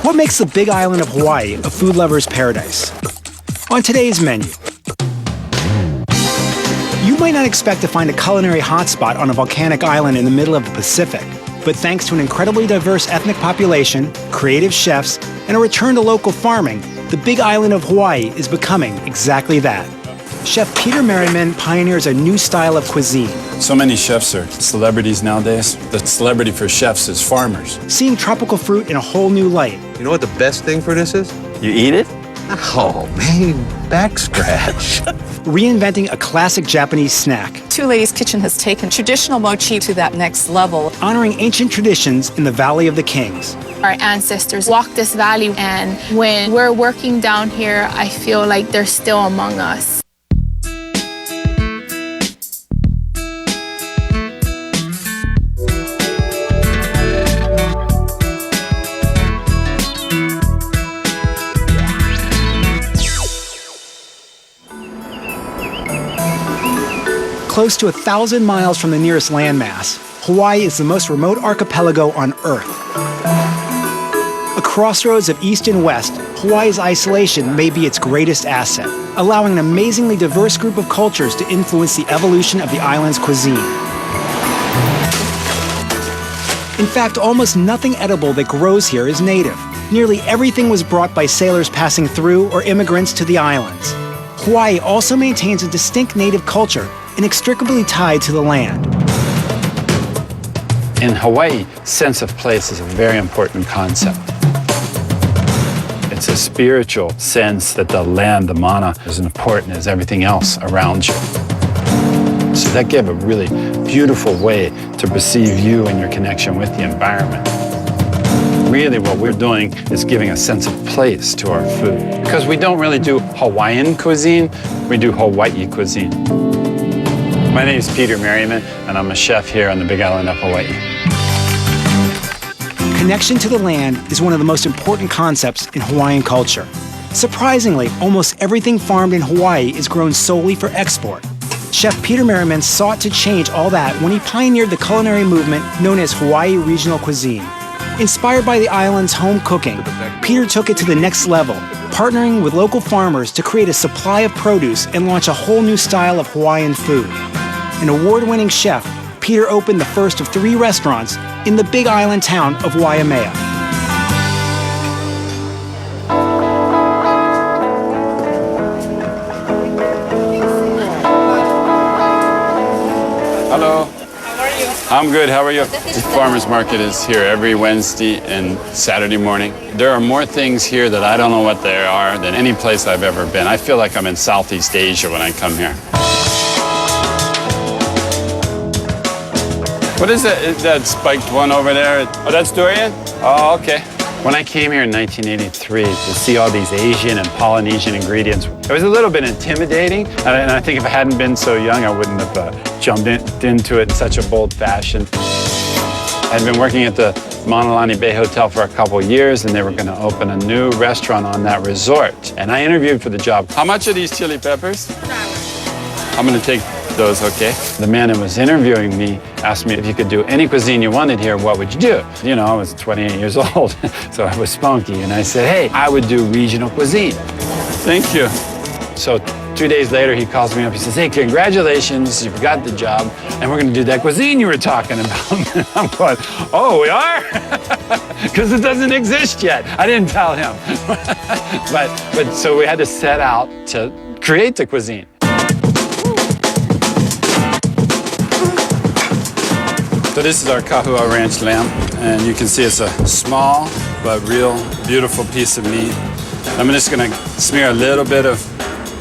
What makes the Big Island of Hawaii a food lover's paradise? On today's menu, you might not expect to find a culinary hotspot on a volcanic island in the middle of the Pacific, but thanks to an incredibly diverse ethnic population, creative chefs, and a return to local farming, the Big Island of Hawaii is becoming exactly that. Chef Peter Merriman pioneers a new style of cuisine. So many chefs are celebrities nowadays. The celebrity for chefs is farmers. Seeing tropical fruit in a whole new light. You know what the best thing for this is? You eat it? Oh, man, back scratch. Reinventing a classic Japanese snack. Two Ladies Kitchen has taken traditional mochi to that next level. Honoring ancient traditions in the Valley of the Kings. Our ancestors walked this valley, and when we're working down here, I feel like they're still among us. Close to 1,000 miles from the nearest landmass, Hawaii is the most remote archipelago on Earth. A crossroads of east and west, Hawaii's isolation may be its greatest asset, allowing an amazingly diverse group of cultures to influence the evolution of the island's cuisine. In fact, almost nothing edible that grows here is native. Nearly everything was brought by sailors passing through or immigrants to the islands. Hawaii also maintains a distinct native culture, inextricably tied to the land. In Hawaii, sense of place is a very important concept. It's a spiritual sense that the land, the mana, is as important as everything else around you. So that gave a really beautiful way to perceive you and your connection with the environment. Really what we're doing is giving a sense of place to our food. Because we don't really do Hawaiian cuisine, we do Hawaii cuisine. My name is Peter Merriman, and I'm a chef here on the Big Island of Hawaii. Connection to the land is one of the most important concepts in Hawaiian culture. Surprisingly, almost everything farmed in Hawaii is grown solely for export. Chef Peter Merriman sought to change all that when he pioneered the culinary movement known as Hawaii Regional Cuisine. Inspired by the island's home cooking, Peter took it to the next level, partnering with local farmers to create a supply of produce and launch a whole new style of Hawaiian food. An award-winning chef, Peter opened the first of 3 restaurants in the Big Island town of Waimea. Hello. How are you? I'm good. How are you? The farmers market is here every Wednesday and Saturday morning. There are more things here that I don't know what they are than any place I've ever been. I feel like I'm in Southeast Asia when I come here. What is that? Is that spiked one over there? Oh, that's durian? Oh, okay. When I came here in 1983 to see all these Asian and Polynesian ingredients, it was a little bit intimidating. And I think if I hadn't been so young, I wouldn't have jumped into it in such a bold fashion. I'd been working at the Maunalani Bay Hotel for a couple of years, and they were going to open a new restaurant on that resort. And I interviewed for the job. How much are these chili peppers? I'm going to take those, okay? The man who was interviewing me asked me if you could do any cuisine you wanted here, what would you do? You know, I was 28 years old, so I was spunky, and I said, hey, I would do regional cuisine. Thank you. So 2 days later, he calls me up, he says, hey, congratulations, you've got the job, and we're gonna do that cuisine you were talking about. And I'm going, oh, we are? Because it doesn't exist yet. I didn't tell him. but so we had to set out to create the cuisine. So this is our Kahua Ranch lamb, and you can see it's a small but real beautiful piece of meat. I'm just gonna smear a little bit of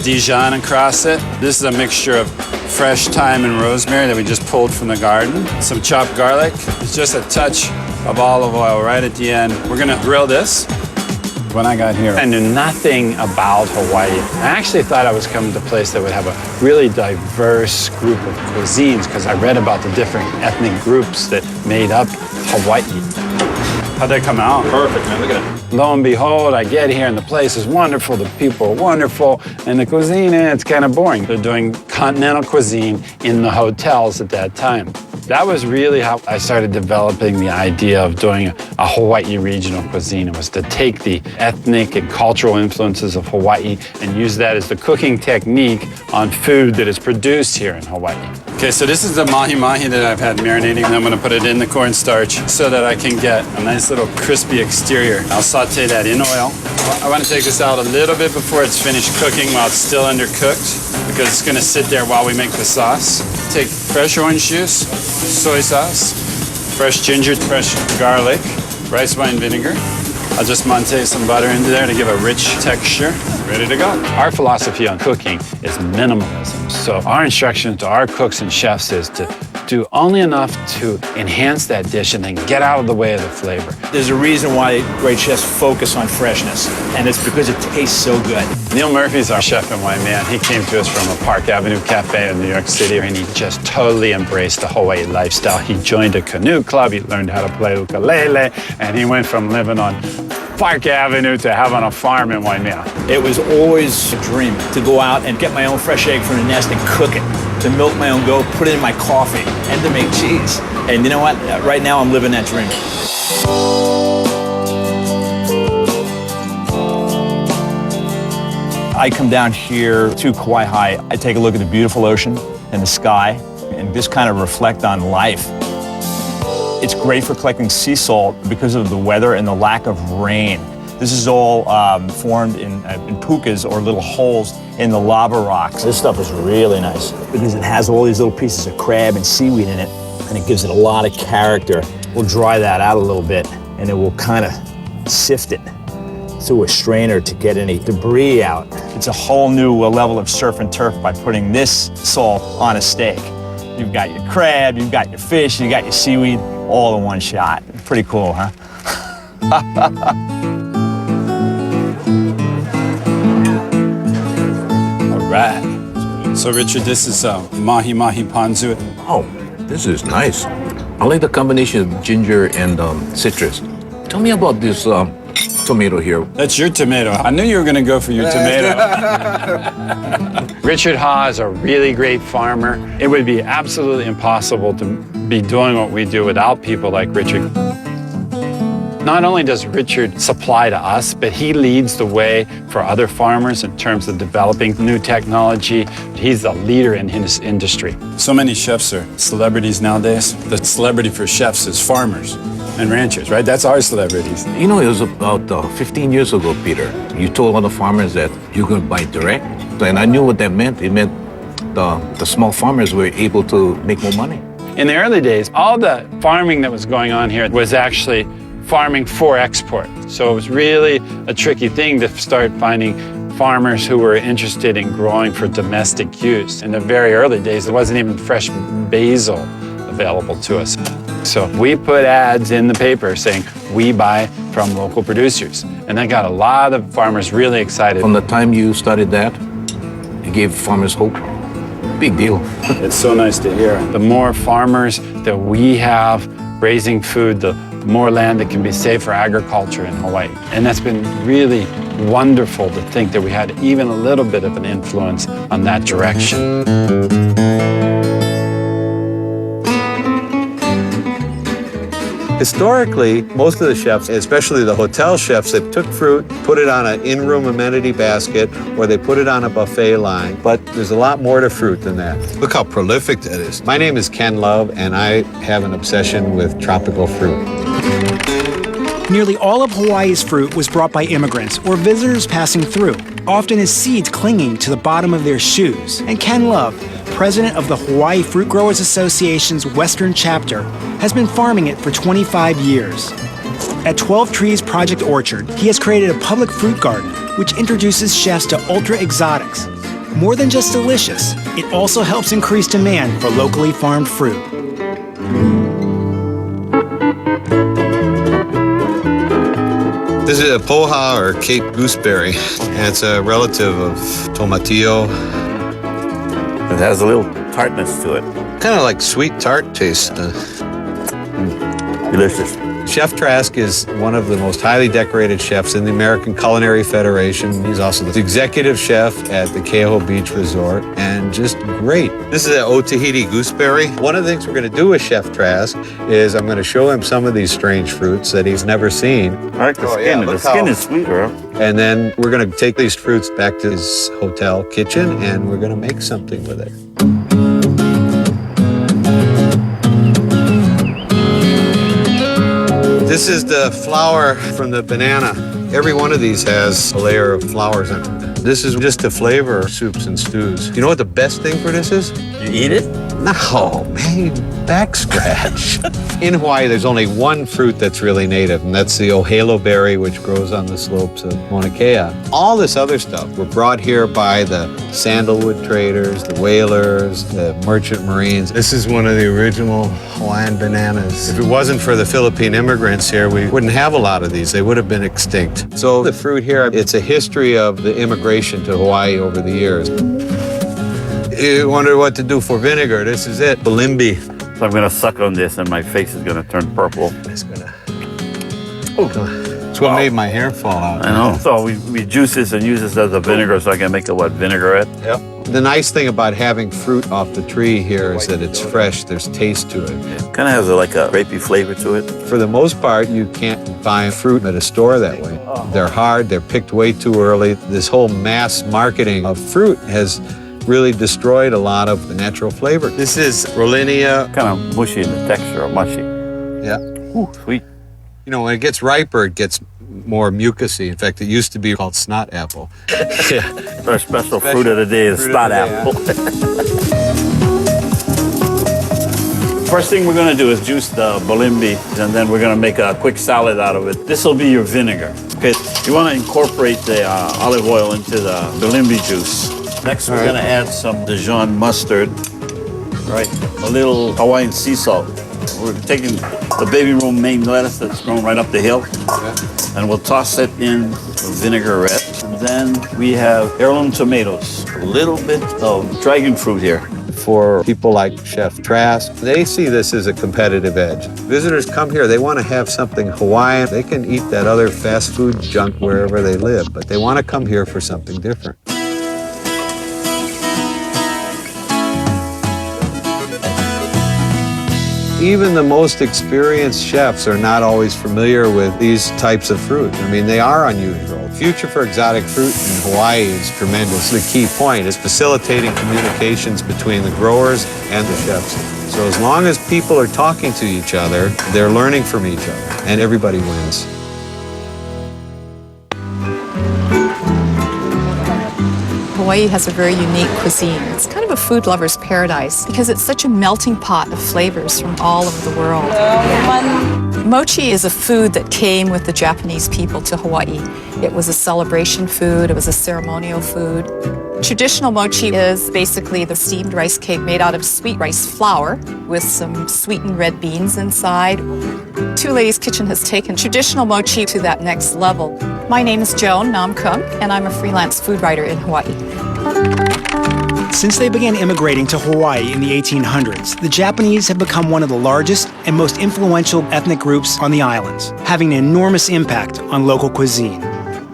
Dijon across it. This is a mixture of fresh thyme and rosemary that we just pulled from the garden. Some chopped garlic. It's just a touch of olive oil right at the end. We're gonna grill this. When I got here, I knew nothing about Hawaii. I actually thought I was coming to a place that would have a really diverse group of cuisines because I read about the different ethnic groups that made up Hawaii. How'd that come out? Perfect, man. Look at it. Lo and behold, I get here and the place is wonderful, the people are wonderful, and the cuisine, it's kind of boring. They're doing continental cuisine in the hotels at that time. That was really how I started developing the idea of doing a Hawaii regional cuisine. It was to take the ethnic and cultural influences of Hawaii and use that as the cooking technique on food that is produced here in Hawaii. Okay, so this is the mahi-mahi that I've had marinating, and I'm gonna put it in the cornstarch so that I can get a nice little crispy exterior. I'll saute that in oil. I wanna take this out a little bit before it's finished cooking while it's still undercooked, because it's gonna sit there while we make the sauce. Take fresh orange juice, soy sauce, fresh ginger, fresh garlic, rice wine vinegar. I'll just monte some butter into there to give a rich texture. Ready to go. Our philosophy on cooking is minimalism. So our instruction to our cooks and chefs is to do only enough to enhance that dish and then get out of the way of the flavor. There's a reason why great chefs focus on freshness, and it's because it tastes so good. Neil Murphy's our chef in Hawaii, man. He came to us from a Park Avenue cafe in New York City, and he just totally embraced the Hawaii lifestyle. He joined a canoe club, he learned how to play ukulele, and he went from living on Park Avenue to having a farm in Waimea. It was always a dream to go out and get my own fresh egg from the nest and cook it, to milk my own goat, put it in my coffee, and to make cheese. And you know what? Right now I'm living that dream. I come down here to Kauai High. I take a look at the beautiful ocean and the sky and just kind of reflect on life. It's great for collecting sea salt because of the weather and the lack of rain. This is all formed in pukas, or little holes in the lava rocks. This stuff is really nice because it has all these little pieces of crab and seaweed in it, and it gives it a lot of character. We'll dry that out a little bit, and then we'll kind of sift it through a strainer to get any debris out. It's a whole new level of surf and turf by putting this salt on a steak. You've got your crab, you've got your fish, you got your seaweed, all in one shot. Pretty cool, huh? All right. So Richard, this is mahi-mahi ponzu. Oh, this is nice. I like the combination of ginger and citrus. Tell me about this tomato here. That's your tomato. I knew you were gonna go for your tomato. Richard Ha is a really great farmer. It would be absolutely impossible to be doing what we do without people like Richard. Not only does Richard supply to us, but he leads the way for other farmers in terms of developing new technology. He's the leader in his industry. So many chefs are celebrities nowadays. The celebrity for chefs is farmers and ranchers, right? That's our celebrities. You know, it was about 15 years ago, Peter. You told all the farmers that you're going to buy direct. And I knew what that meant. It meant the small farmers were able to make more money. In the early days, all the farming that was going on here was actually farming for export. So it was really a tricky thing to start finding farmers who were interested in growing for domestic use. In the very early days, there wasn't even fresh basil available to us. So we put ads in the paper saying, we buy from local producers. And that got a lot of farmers really excited. From the time you started that, it gave farmers hope. Big deal. It's so nice to hear. The more farmers that we have raising food, the more land that can be saved for agriculture in Hawaii. And that's been really wonderful to think that we had even a little bit of an influence on that direction. Historically, most of the chefs, especially the hotel chefs, they took fruit, put it on an in-room amenity basket, or they put it on a buffet line. But there's a lot more to fruit than that. Look how prolific that is. My name is Ken Love, and I have an obsession with tropical fruit. Nearly all of Hawaii's fruit was brought by immigrants or visitors passing through, often as seeds clinging to the bottom of their shoes. And Ken Love, president of the Hawaii Fruit Growers Association's Western chapter, has been farming it for 25 years. At 12 Trees Project Orchard, he has created a public fruit garden which introduces chefs to ultra exotics. More than just delicious, it also helps increase demand for locally farmed fruit. This is a poha, or Cape gooseberry, and it's a relative of tomatillo. It has a little tartness to it. Kind of like sweet tart taste. Delicious. Chef Trask is one of the most highly decorated chefs in the American Culinary Federation. He's also the executive chef at the Keoho Beach Resort, and just great. This is an O Tahiti gooseberry. One of the things we're going to do with Chef Trask is I'm going to show him some of these strange fruits that he's never seen. I like the skin. The skin is sweeter. And then we're going to take these fruits back to his hotel kitchen, and we're going to make something with it. This is the flour from the banana. Every one of these has a layer of flowers on it. This is just to flavor soups and stews. You know what the best thing for this is? You eat it? No, man, back scratch. In Hawaii, there's only one fruit that's really native, and that's the ohelo berry, which grows on the slopes of Mauna Kea. All this other stuff were brought here by the sandalwood traders, the whalers, the merchant marines. This is one of the original Hawaiian bananas. If it wasn't for the Philippine immigrants here, we wouldn't have a lot of these. They would have been extinct. So the fruit here, it's a history of the immigration to Hawaii over the years. You wonder what to do for vinegar. This is it, Balimbi. So I'm going to suck on this and my face is going to turn purple. It's gonna... It's what made my hair fall out. I know. So we juice this and use this as a vinegar so I can make a vinaigrette? Yep. The nice thing about having fruit off the tree here is that it's fresh. There's taste to it. It kind of has like a grapey flavor to it. For the most part, you can't buy fruit at a store that way. They're hard. They're picked way too early. This whole mass marketing of fruit has really destroyed a lot of the natural flavor. This is Rollinia. Kind of mushy in the texture, or mushy. Yeah. Ooh, sweet. You know, when it gets riper, it gets more mucusy. In fact, it used to be called snot apple. Yeah. Our special fruit of the day is snot apple. First thing we're going to do is juice the balimbi, and then we're going to make a quick salad out of it. This will be your vinegar. Okay, you want to incorporate the olive oil into the balimbi juice. Next, we're going to add some Dijon mustard, right? A little Hawaiian sea salt. We're taking the baby romaine lettuce that's grown right up the hill, and we'll toss it in the vinaigrette. And then we have heirloom tomatoes, a little bit of dragon fruit here. For people like Chef Trask, they see this as a competitive edge. Visitors come here, they want to have something Hawaiian. They can eat that other fast food junk wherever they live, but they want to come here for something different. Even the most experienced chefs are not always familiar with these types of fruit. I mean, they are unusual. The future for exotic fruit in Hawaii is tremendous. The key point is facilitating communications between the growers and the chefs. So as long as people are talking to each other, they're learning from each other, and everybody wins. Hawaii has a very unique cuisine. It's kind of a food lover's paradise because it's such a melting pot of flavors from all over the world. Mochi is a food that came with the Japanese people to Hawaii. It was a celebration food, it was a ceremonial food. Traditional mochi is basically the steamed rice cake made out of sweet rice flour with some sweetened red beans inside. Two Ladies Kitchen has taken traditional mochi to that next level. My name is Joan Namkung, and I'm a freelance food writer in Hawaii. Since they began immigrating to Hawaii in the 1800s, the Japanese have become one of the largest and most influential ethnic groups on the islands, having an enormous impact on local cuisine.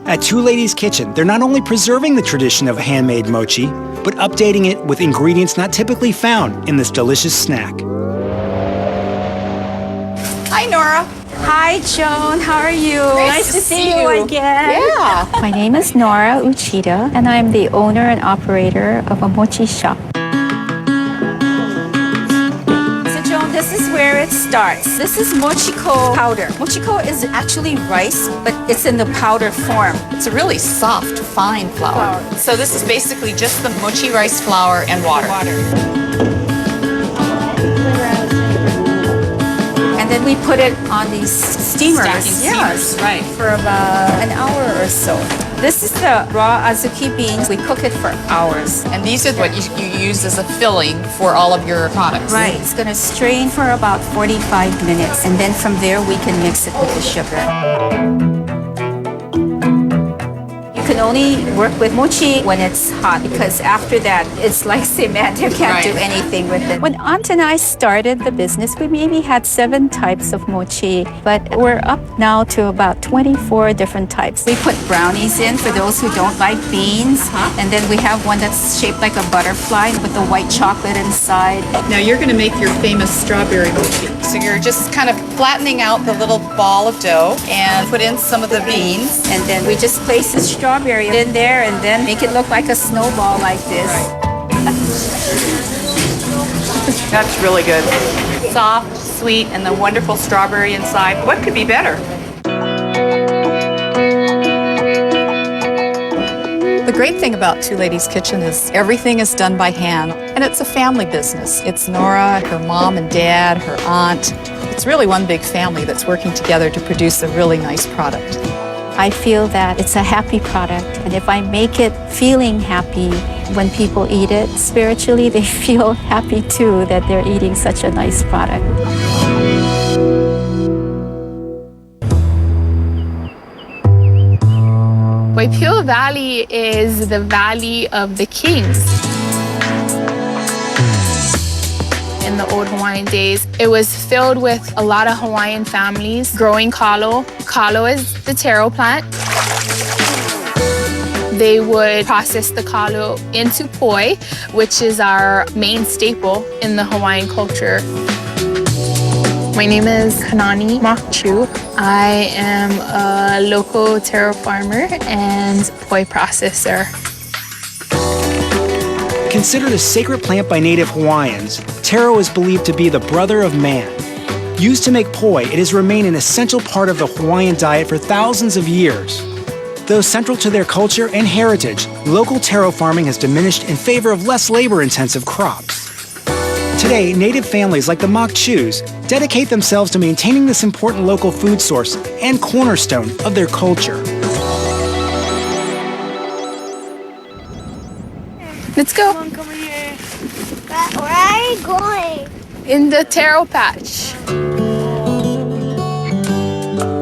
At Two Ladies Kitchen, they're not only preserving the tradition of handmade mochi, but updating it with ingredients not typically found in this delicious snack. Hi, Nora. Hi, Joan. How are you? Nice to see you again. Yeah. My name is Nora Uchida, and I'm the owner and operator of a mochi shop. So, Joan, this is where it starts. This is mochiko powder. Mochiko is actually rice, but it's in the powder form. It's a really soft, fine flour. So this is basically just the mochi rice flour and water. And then we put it on these steamers. Stacking steamers, right. For about an hour or so. This is the raw azuki beans. We cook it for hours. And these are what you use as a filling for all of your products. Right. It's going to strain for about 45 minutes. And then from there, we can mix it with the sugar. You could can only work with mochi when it's hot because after that, it's like cement. You can't do anything with it. When Aunt and I started the business, we maybe had 7 types of mochi, but we're up now to about 24 different types. We put brownies in for those who don't like beans, and then we have one that's shaped like a butterfly with the white chocolate inside. Now you're going to make your famous strawberry mochi. So you're just kind of flattening out the little ball of dough and put in some of the beans. And then we just place the strawberry in there and then make it look like a snowball like this. That's really good. Soft, sweet, and the wonderful strawberry inside. What could be better? The great thing about Two Ladies Kitchen is everything is done by hand, and it's a family business. It's Nora, her mom and dad, her aunt. It's really one big family that's working together to produce a really nice product. I feel that it's a happy product, and if I make it feeling happy when people eat it, spiritually they feel happy too that they're eating such a nice product. Waipio Valley is the Valley of the Kings. In the old Hawaiian days, it was filled with a lot of Hawaiian families growing kalo. Kalo is the taro plant. They would process the kalo into poi, which is our main staple in the Hawaiian culture. My name is Kanani Makchu. I am a local taro farmer and poi processor. Considered a sacred plant by native Hawaiians, taro is believed to be the brother of man. Used to make poi, it has remained an essential part of the Hawaiian diet for thousands of years. Though central to their culture and heritage, local taro farming has diminished in favor of less labor-intensive crops. Today, native families like the Makchus dedicate themselves to maintaining this important local food source and cornerstone of their culture. Let's go. Come here. Where are you going? In the taro patch.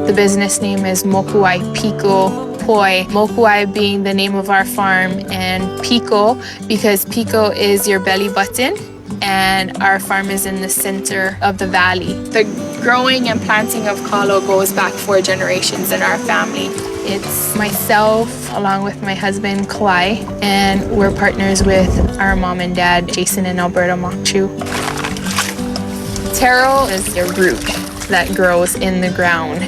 The business name is Mokuai Pico Poi. Mokuai being the name of our farm, and Pico because Pico is your belly button, and our farm is in the center of the valley. The growing and planting of kalo goes back 4 generations in our family. It's myself, along with my husband, Kalai, and we're partners with our mom and dad, Jason and Alberta Makchu. Taro is your root that grows in the ground.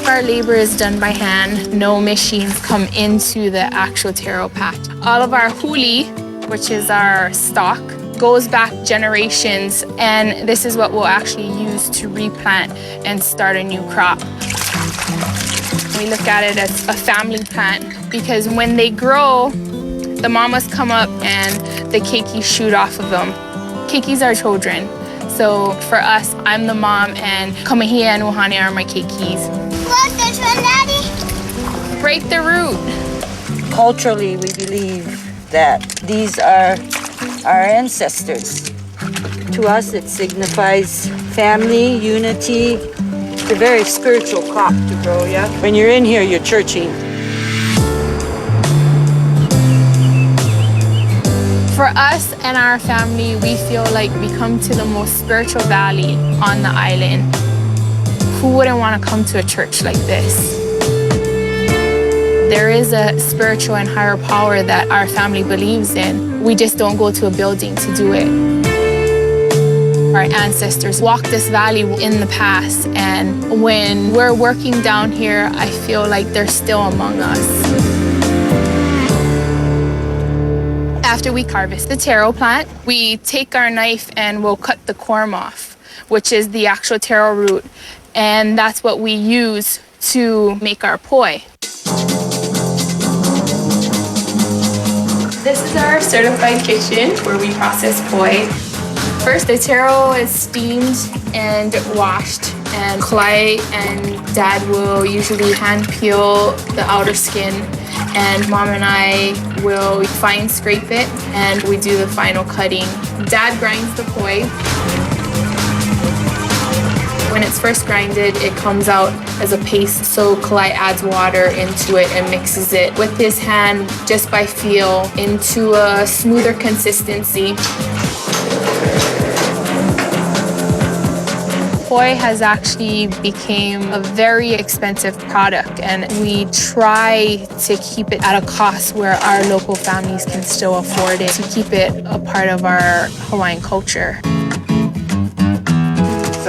Our labor is done by hand. No machines come into the actual taro patch. All of our huli, which is our stock, goes back generations, and this is what we'll actually use to replant and start a new crop. We look at it as a family plant because when they grow, the mamas come up and the keikis shoot off of them. Keikis are children. So for us, I'm the mom and Kamahia and Uhane are my keikis. Look, there's one, Daddy. Break the root. Culturally, we believe that these are our ancestors. To us, it signifies family, unity. It's a very spiritual crop to grow, yeah? When you're in here, you're churching. For us and our family, we feel like we come to the most spiritual valley on the island. Who wouldn't want to come to a church like this? There is a spiritual and higher power that our family believes in. We just don't go to a building to do it. Our ancestors walked this valley in the past, and when we're working down here, I feel like they're still among us. After we harvest the taro plant, we take our knife and we'll cut the corm off, which is the actual taro root, and that's what we use to make our poi. This is our certified kitchen where we process poi. First, the taro is steamed and washed, and Kalai and Dad will usually hand peel the outer skin, and Mom and I will fine scrape it, and we do the final cutting. Dad grinds the poi. When it's first grinded, it comes out as a paste, so Kalai adds water into it and mixes it with his hand just by feel into a smoother consistency. Poi has actually become a very expensive product, and we try to keep it at a cost where our local families can still afford it, to keep it a part of our Hawaiian culture.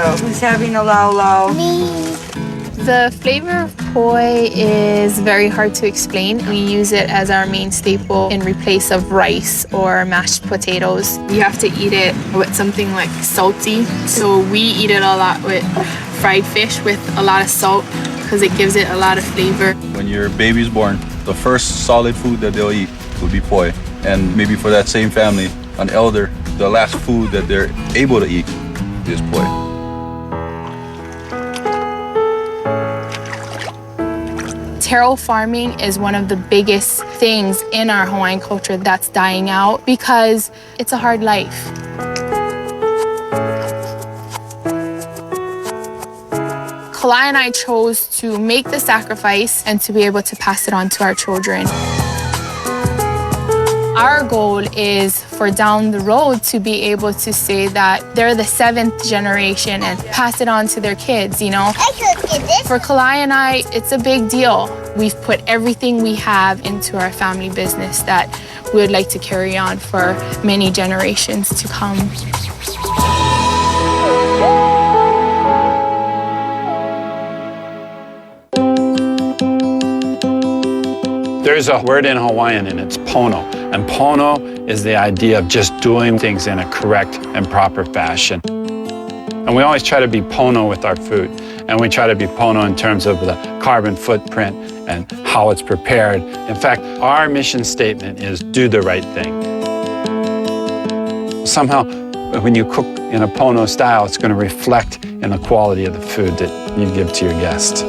So who's having a lau lau? Me. The flavor of poi is very hard to explain. We use it as our main staple in replace of rice or mashed potatoes. You have to eat it with something like salty. So we eat it a lot with fried fish with a lot of salt because it gives it a lot of flavor. When your baby's born, the first solid food that they'll eat will be poi. And maybe for that same family, an elder, the last food that they're able to eat is poi. Taro farming is one of the biggest things in our Hawaiian culture that's dying out because it's a hard life. Kalai and I chose to make the sacrifice and to be able to pass it on to our children. Our goal is for down the road to be able to say that they're the 7th generation and pass it on to their kids, you know? I could get this. For Kalai and I, it's a big deal. We've put everything we have into our family business that we would like to carry on for many generations to come. There's a word in Hawaiian and it's pono. And pono is the idea of just doing things in a correct and proper fashion. And we always try to be pono with our food. And we try to be pono in terms of the carbon footprint and how it's prepared. In fact, our mission statement is do the right thing. Somehow, when you cook in a pono style, it's going to reflect in the quality of the food that you give to your guests.